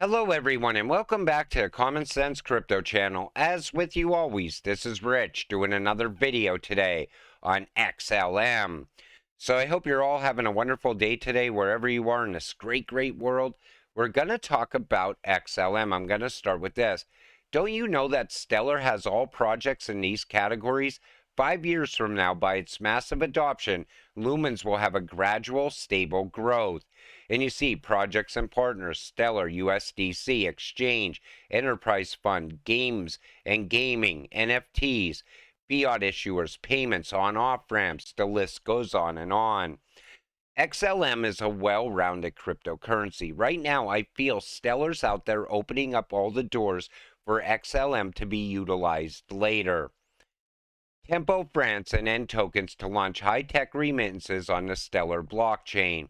Hello, everyone, and welcome back to Common Sense Crypto Channel. As with you always, this is Rich doing another video today on XLM. So I hope you're all having a wonderful day today, wherever you are in this great world. We're going to talk about XLM. I'm going to start with this. Don't you know that Stellar has all projects in these categories? 5 years from now, by its massive adoption, Lumens will have a gradual, stable growth. And you see projects and partners, Stellar, USDC, Exchange, Enterprise Fund, Games and Gaming, NFTs, fiat issuers, payments, on-off ramps, the list goes on and on. XLM is a well-rounded cryptocurrency. Right now, I feel Stellar's out there opening up all the doors for XLM to be utilized later. Tempo France and N tokens to launch high-tech remittances on the Stellar blockchain.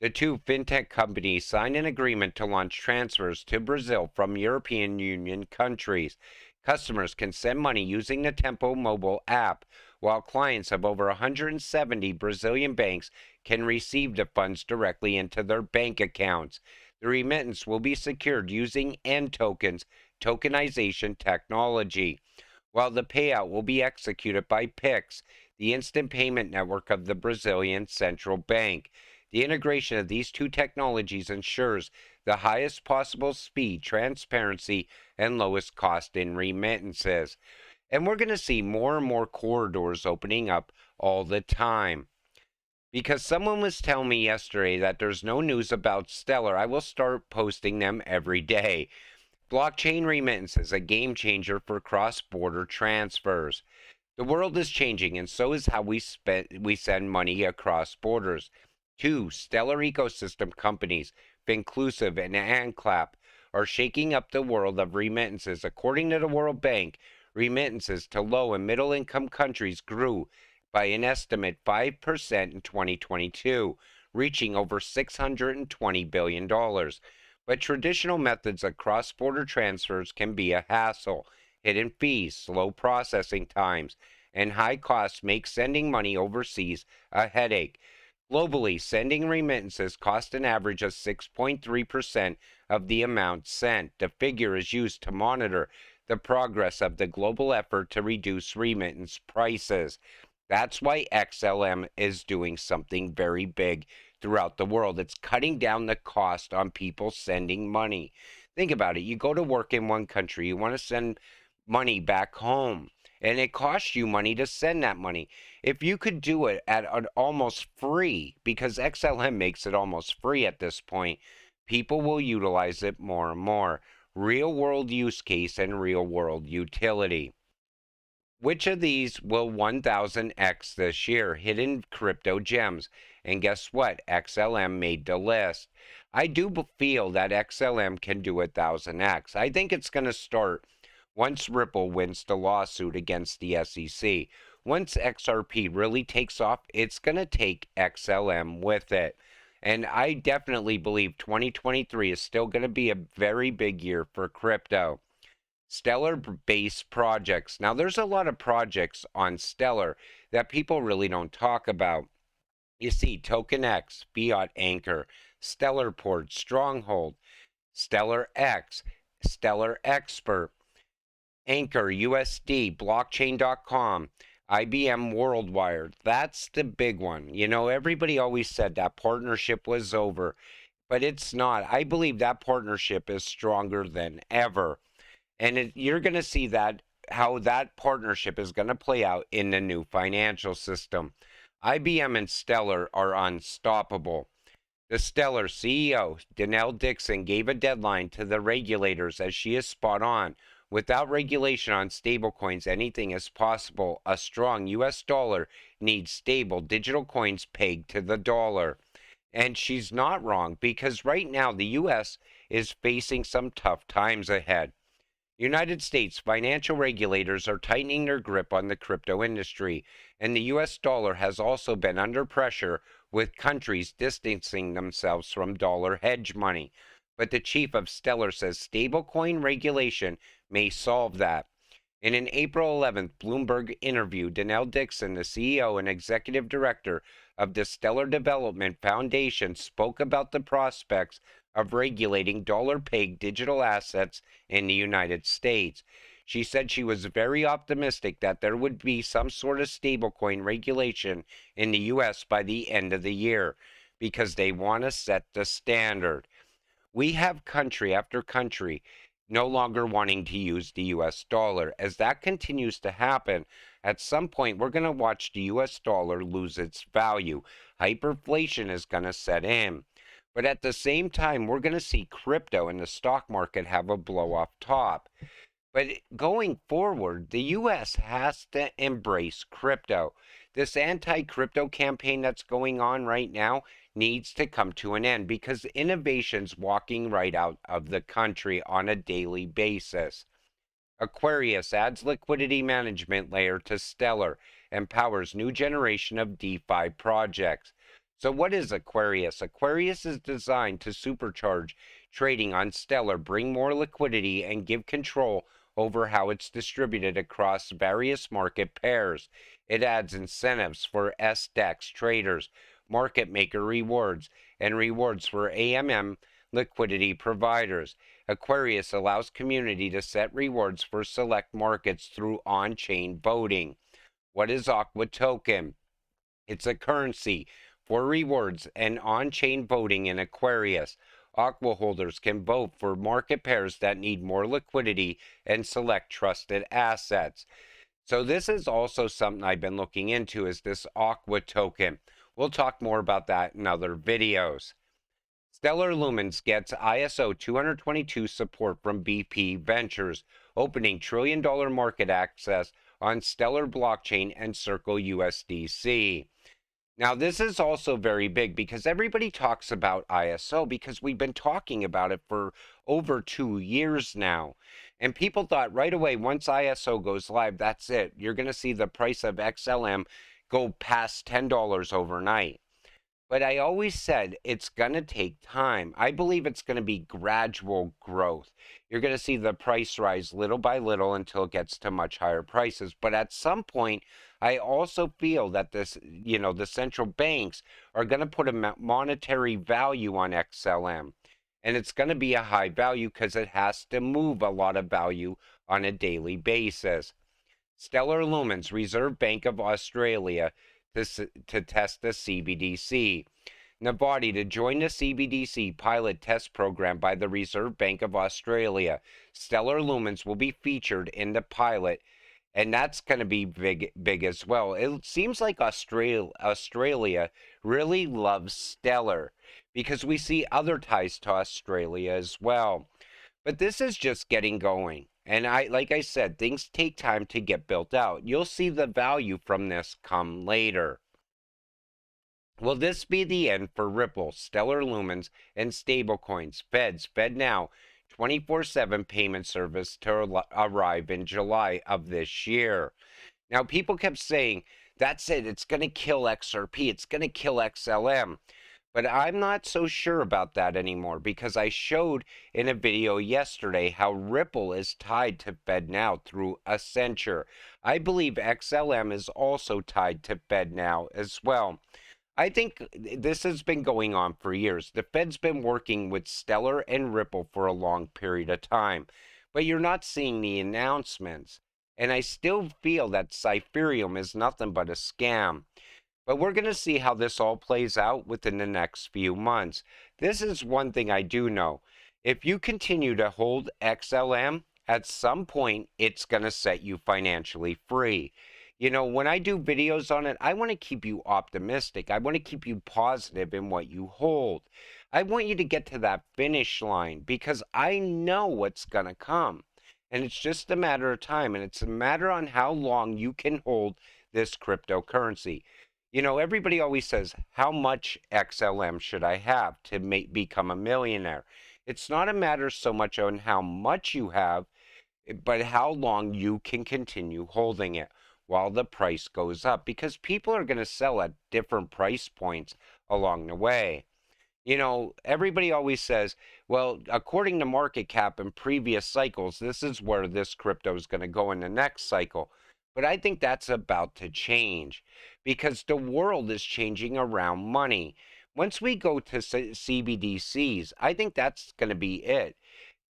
The two fintech companies signed an agreement to launch transfers to Brazil from European Union countries. Customers can send money using the Tempo mobile app, while clients of over 170 Brazilian banks can receive the funds directly into their bank accounts. The remittance will be secured using N tokens tokenization technology, while the payout will be executed by Pix, the instant payment network of the Brazilian central bank. The integration of these two technologies ensures the highest possible speed, transparency, and lowest cost in remittances. And we're going to see more and more corridors opening up all the time. Because someone was telling me yesterday that there's no news about Stellar, I will start posting them every day. Blockchain remittances, a game changer for cross-border transfers. The world is changing, and so is how we send money across borders. Two stellar ecosystem companies, Finclusive and AQUA, are shaking up the world of remittances. According to the World Bank, remittances to low and middle income countries grew by an estimate 5% in 2022, reaching over $620 billion. But traditional methods of cross-border transfers can be a hassle. Hidden fees, slow processing times, and high costs make sending money overseas a headache. Globally, sending remittances cost an average of 6.3% of the amount sent. The figure is used to monitor the progress of the global effort to reduce remittance prices. That's why XLM is doing something very big throughout the world. It's cutting down the cost on people sending money. Think about it. You go to work in one country, you want to send money back home, and it costs you money to send that money. If you could do it at an almost free, because XLM makes it almost free at this point, people will utilize it more and more. Real world use case and real world utility. Which of these will 1000x this year? Hidden crypto gems. And guess what? XLM made the list. I do feel that XLM can do 1000x. I think it's going to start once Ripple wins the lawsuit against the SEC. Once XRP really takes off, it's going to take XLM with it. And I definitely believe 2023 is still going to be a very big year for crypto. Stellar-based projects. Now, there's a lot of projects on Stellar that people really don't talk about. You see Token X, Fiat Anchor, Stellarport, Stronghold, Stellar X, Stellar Expert, Anchor, USD, Blockchain.com, IBM WorldWire. That's the big one. You know, everybody always said that partnership was over, but it's not. I believe that partnership is stronger than ever. And you're going to see that how that partnership is going to play out in the new financial system. IBM and Stellar are unstoppable. The Stellar CEO, Danelle Dixon, gave a deadline to the regulators, as she is spot on. Without regulation on stablecoins, anything is possible. A strong US dollar needs stable digital coins pegged to the dollar. And she's not wrong, because right now the US is facing some tough times ahead. United States financial regulators are tightening their grip on the crypto industry, and the US dollar has also been under pressure, with countries distancing themselves from dollar hedge money. But the chief of Stellar says stablecoin regulation may solve that. In an April 11th Bloomberg interview, Danelle Dixon, the CEO and executive director of the Stellar Development Foundation, spoke about the prospects of regulating dollar-pegged digital assets in the United States. She said she was very optimistic that there would be some sort of stablecoin regulation in the US by the end of the year because they want to set the standard. We have country after country no longer wanting to use the US dollar. As that continues to happen, at some point we're going to watch the US dollar lose its value. Hyperinflation is going to set in. But at the same time, we're going to see crypto and the stock market have a blow off top. But going forward, the US has to embrace crypto. This anti crypto campaign that's going on right now needs to come to an end because innovation's walking right out of the country on a daily basis. Aquarius adds liquidity management layer to Stellar and powers new generation of DeFi projects. So what is Aquarius? Aquarius is designed to supercharge trading on Stellar, bring more liquidity, and give control over how it's distributed across various market pairs. It adds incentives for SDEX traders, market maker rewards, and rewards for AMM liquidity providers. Aquarius allows community to set rewards for select markets through on-chain voting. What is AQUA token? It's a currency for rewards and on-chain voting in Aquarius. AQUA holders can vote for market pairs that need more liquidity and select trusted assets. So this is also something I've been looking into, is this AQUA token. We'll talk more about that in other videos. Stellar Lumens gets ISO 222 support from BP Ventures, opening trillion-dollar market access on Stellar blockchain and Circle USDC. Now, this is also very big because everybody talks about ISO because we've been talking about it for over 2 years now. And people thought right away, once ISO goes live, that's it. You're going to see the price of XLM go past $10 overnight. But I always said it's going to take time. I believe it's going to be gradual growth. You're going to see the price rise little by little until it gets to much higher prices. But at some point, I also feel that the central banks are going to put a monetary value on XLM. And it's going to be a high value because it has to move a lot of value on a daily basis. Stellar Lumens, Reserve Bank of Australia, to test the CBDC. Nevada to join the CBDC pilot test program by the Reserve Bank of Australia. Stellar Lumens will be featured in the pilot, and that's going to be big as well. It seems like Australia really loves Stellar because we see other ties to Australia as well. But this is just getting going. And like I said, things take time to get built out. You'll see the value from this come later. Will this be the end for Ripple, Stellar Lumens, and stablecoins? FedNow, 24/7 payment service to arrive in July of this year. Now, people kept saying, that's it, it's going to kill XRP, it's going to kill XLM. But I'm not so sure about that anymore because I showed in a video yesterday how Ripple is tied to FedNow through Accenture. I believe XLM is also tied to FedNow as well. I think this has been going on for years. The Fed's been working with Stellar and Ripple for a long period of time, but you're not seeing the announcements. And I still feel that Cypherium is nothing but a scam. But we're going to see how this all plays out within the next few months. This is one thing I do know. If you continue to hold XLM, at some point, it's going to set you financially free. You know, when I do videos on it, I want to keep you optimistic. I want to keep you positive in what you hold. I want you to get to that finish line because I know what's going to come. And it's just a matter of time. And it's a matter on how long you can hold this cryptocurrency. You know, everybody always says, how much XLM should I have to become a millionaire? It's not a matter so much on how much you have, but how long you can continue holding it while the price goes up, because people are going to sell at different price points along the way. You know, everybody always says, well, according to market cap in previous cycles, this is where this crypto is going to go in the next cycle. But I think that's about to change because the world is changing around money. Once we go to CBDCs, I think that's going to be it.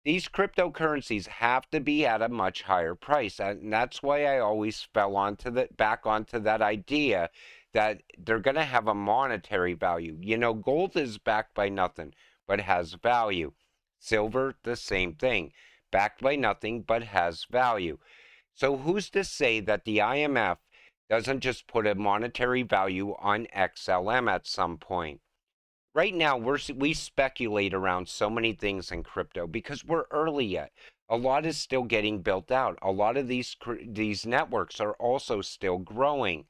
These cryptocurrencies have to be at a much higher price, and that's why I always fell back onto that idea that they're going to have a monetary value. You know, gold is backed by nothing but has value. Silver, the same thing, backed by nothing but has value. So who's to say that the IMF doesn't just put a monetary value on XLM at some point? Right now, we speculate around so many things in crypto because we're early yet. A lot is still getting built out. A lot of these networks are also still growing.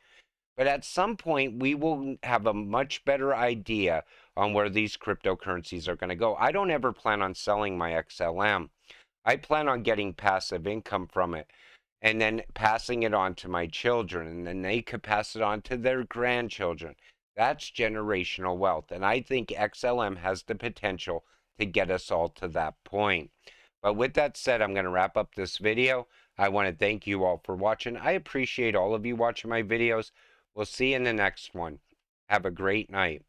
But at some point, we will have a much better idea on where these cryptocurrencies are going to go. I don't ever plan on selling my XLM. I plan on getting passive income from it and then passing it on to my children, and then they could pass it on to their grandchildren. That's generational wealth, and I think XLM has the potential to get us all to that point. But with that said, I'm going to wrap up this video. I want to thank you all for watching. I appreciate all of you watching my videos. We'll see you in the next one. Have a great night.